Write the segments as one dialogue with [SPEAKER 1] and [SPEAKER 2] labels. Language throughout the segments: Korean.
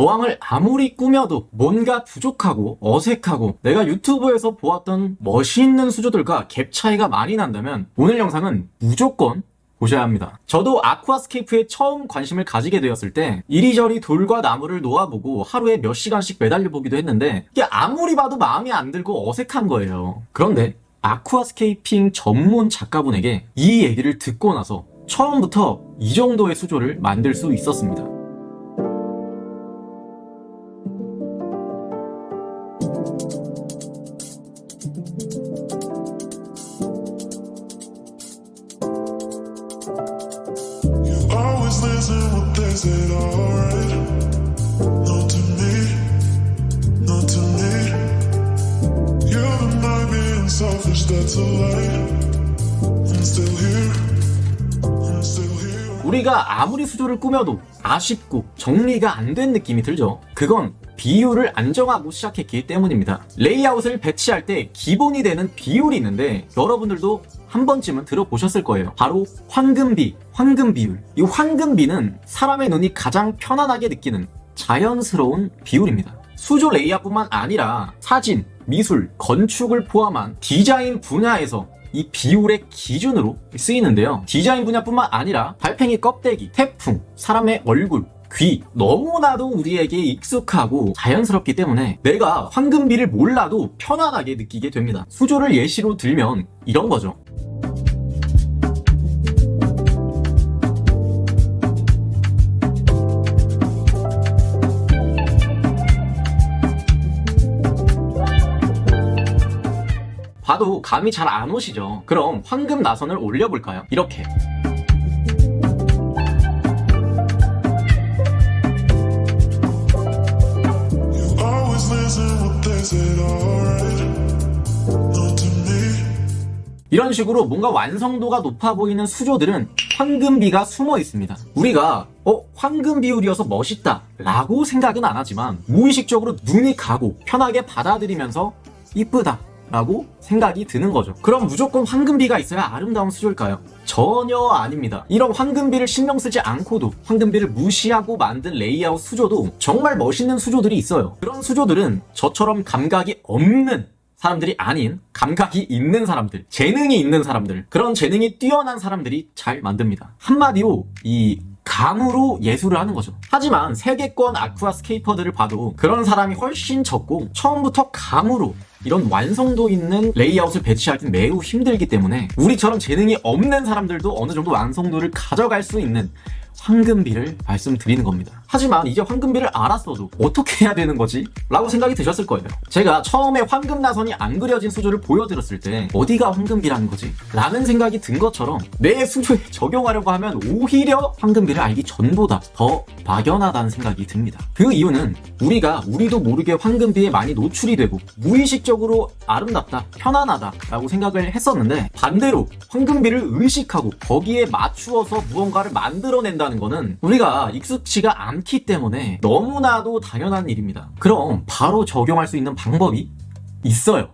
[SPEAKER 1] 어항을 아무리 꾸며도 뭔가 부족하고 어색하고 내가 유튜브에서 보았던 멋있는 수조들과 갭 차이가 많이 난다면 오늘 영상은 무조건 보셔야 합니다. 저도 아쿠아스케이프에 처음 관심을 가지게 되었을 때 이리저리 돌과 나무를 놓아보고 하루에 몇 시간씩 매달려보기도 했는데 이게 아무리 봐도 마음에 안 들고 어색한 거예요. 그런데 아쿠아스케이핑 전문 작가분에게 이 얘기를 듣고 나서 처음부터 이 정도의 수조를 만들 수 있었습니다.
[SPEAKER 2] Always listen what they said, alright. Not to me, not to me. You're the mind being selfish, that's a lie. I'm still here, I'm still here.
[SPEAKER 1] 우리가 아무리 수조를 꾸며도 아쉽고 정리가 안 된 느낌이 들죠. 그건 비율을 안 정하고 시작했기 때문입니다. 레이아웃을 배치할 때 기본이 되는 비율이 있는데 여러분들도 한 번쯤은 들어보셨을 거예요. 바로 황금비, 황금비율. 이 황금비는 사람의 눈이 가장 편안하게 느끼는 자연스러운 비율입니다. 수조 레이아웃뿐만 아니라 사진, 미술, 건축을 포함한 디자인 분야에서 이 비율의 기준으로 쓰이는데요. 디자인 분야뿐만 아니라 달팽이 껍데기, 태풍, 사람의 얼굴, 귀, 너무나도 우리에게 익숙하고 자연스럽기 때문에 내가 황금비를 몰라도 편안하게 느끼게 됩니다. 수조를 예시로 들면 이런 거죠. 봐도 감이 잘 안 오시죠? 그럼 황금 나선을 올려볼까요? 이렇게.
[SPEAKER 2] Always listen what they said, alright. Not to me.
[SPEAKER 1] 이런 식으로 뭔가 완성도가 높아 보이는 수조들은 황금비가 숨어 있습니다. 우리가 황금 비율이어서 멋있다 라고 생각은 안 하지만 무의식적으로 눈이 가고 편하게 받아들이면서 이쁘다 라고 생각이 드는 거죠. 그럼 무조건 황금비가 있어야 아름다운 수조일까요? 전혀 아닙니다. 이런 황금비를 신경 쓰지 않고도 황금비를 무시하고 만든 레이아웃 수조도 정말 멋있는 수조들이 있어요. 그런 수조들은 저처럼 감각이 없는 사람들이 아닌 감각이 있는 사람들, 재능이 있는 사람들, 그런 재능이 뛰어난 사람들이 잘 만듭니다. 한마디로 이 감으로 예술을 하는 거죠. 하지만 세계권 아쿠아스케이퍼들을 봐도 그런 사람이 훨씬 적고 처음부터 감으로 이런 완성도 있는 레이아웃을 배치하기는 매우 힘들기 때문에 우리처럼 재능이 없는 사람들도 어느 정도 완성도를 가져갈 수 있는 황금비를 말씀드리는 겁니다. 하지만 이제 황금비를 알았어도 어떻게 해야 되는 거지? 라고 생각이 드셨을 거예요. 제가 처음에 황금 나선이 안 그려진 수조를 보여드렸을 때 어디가 황금비라는 거지? 라는 생각이 든 것처럼 내 수조에 적용하려고 하면 오히려 황금비를 알기 전보다 더 막연하다는 생각이 듭니다. 그 이유는 우리도 모르게 황금비에 많이 노출이 되고 무의식적으로 아름답다, 편안하다 라고 생각을 했었는데 반대로 황금비를 의식하고 거기에 맞추어서 무언가를 만들어낸다는 거는 우리가 익숙치가 않기 때문에 너무나도 당연한 일입니다. 그럼 바로 적용할 수 있는 방법이 있어요.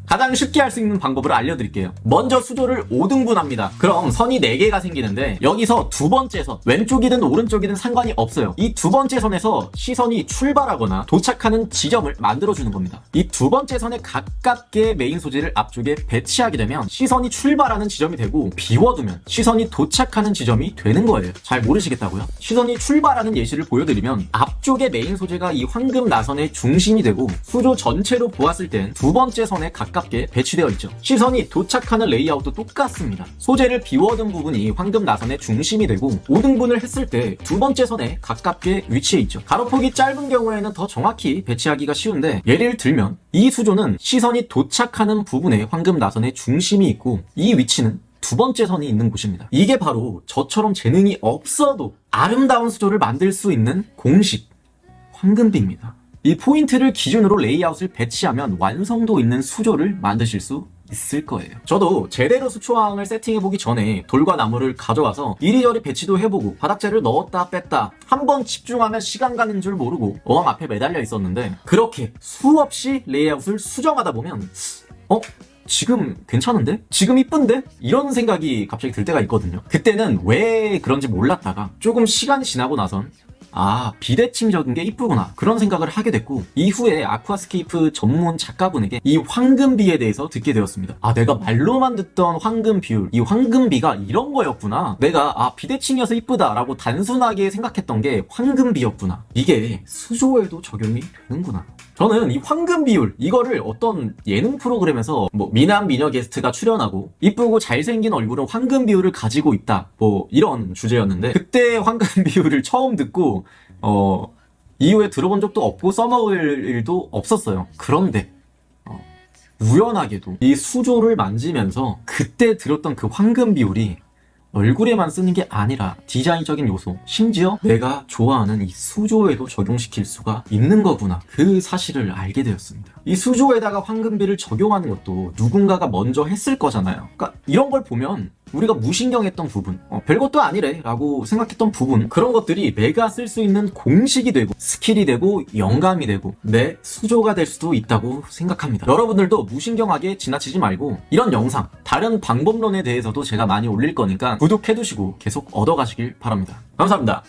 [SPEAKER 1] 가장 쉽게 할 수 있는 방법을 알려드릴게요. 먼저 수조를 5등분합니다. 그럼 선이 4개가 생기는데 여기서 두 번째 선, 왼쪽이든 오른쪽이든 상관이 없어요. 이 두 번째 선에서 시선이 출발하거나 도착하는 지점을 만들어주는 겁니다. 이 두 번째 선에 가깝게 메인 소재를 앞쪽에 배치하게 되면 시선이 출발하는 지점이 되고 비워두면 시선이 도착하는 지점이 되는 거예요. 잘 모르시겠다고요? 시선이 출발하는 예시를 보여드리면 앞쪽에 메인 소재가 이 황금 나선의 중심이 되고 수조 전체로 보았을 땐 두 번째 선에 가깝게 배치되어 있죠. 시선이 도착하는 레이아웃도 똑같습니다. 소재를 비워둔 부분이 황금 나선의 중심이 되고 5등분을 했을 때 두 번째 선에 가깝게 위치해 있죠. 가로폭이 짧은 경우에는 더 정확히 배치하기가 쉬운데 예를 들면 이 수조는 시선이 도착하는 부분에 황금 나선의 중심이 있고 이 위치는 두 번째 선이 있는 곳입니다. 이게 바로 저처럼 재능이 없어도 아름다운 수조를 만들 수 있는 공식 황금비입니다. 이 포인트를 기준으로 레이아웃을 배치하면 완성도 있는 수조를 만드실 수 있을 거예요. 저도 제대로 수초항을 세팅해보기 전에 돌과 나무를 가져와서 이리저리 배치도 해보고 바닥재를 넣었다 뺐다 한번 집중하면 시간 가는 줄 모르고 어항 앞에 매달려 있었는데 그렇게 수없이 레이아웃을 수정하다 보면 지금 괜찮은데? 지금 이쁜데? 이런 생각이 갑자기 들 때가 있거든요. 그때는 왜 그런지 몰랐다가 조금 시간이 지나고 나선 아, 비대칭적인 게 이쁘구나. 그런 생각을 하게 됐고, 이후에 아쿠아스케이프 전문 작가분에게 이 황금비에 대해서 듣게 되었습니다. 아, 내가 말로만 듣던 황금 비율, 이 황금비가 이런 거였구나. 내가 비대칭이어서 이쁘다라고 단순하게 생각했던 게 황금비였구나. 이게 수조에도 적용이 되는구나. 저는 이 황금 비율, 이거를 어떤 예능 프로그램에서 미남 미녀 게스트가 출연하고 이쁘고 잘생긴 얼굴은 황금 비율을 가지고 있다, 이런 주제였는데, 그때 황금 비율을 처음 듣고 이후에 들어본 적도 없고 써먹을 일도 없었어요. 그런데 우연하게도 이 수조를 만지면서 그때 들었던 그 황금 비율이 얼굴에만 쓰는 게 아니라 디자인적인 요소, 심지어 내가 좋아하는 이 수조에도 적용시킬 수가 있는 거구나, 그 사실을 알게 되었습니다. 이 수조에다가 황금비를 적용하는 것도 누군가가 먼저 했을 거잖아요. 그러니까 이런 걸 보면 우리가 무신경했던 부분, 별것도 아니래 라고 생각했던 부분, 그런 것들이 내가 쓸 수 있는 공식이 되고 스킬이 되고 영감이 되고 내 수조가 될 수도 있다고 생각합니다. 여러분들도 무신경하게 지나치지 말고, 이런 영상, 다른 방법론에 대해서도 제가 많이 올릴 거니까 구독해두시고 계속 얻어가시길 바랍니다. 감사합니다.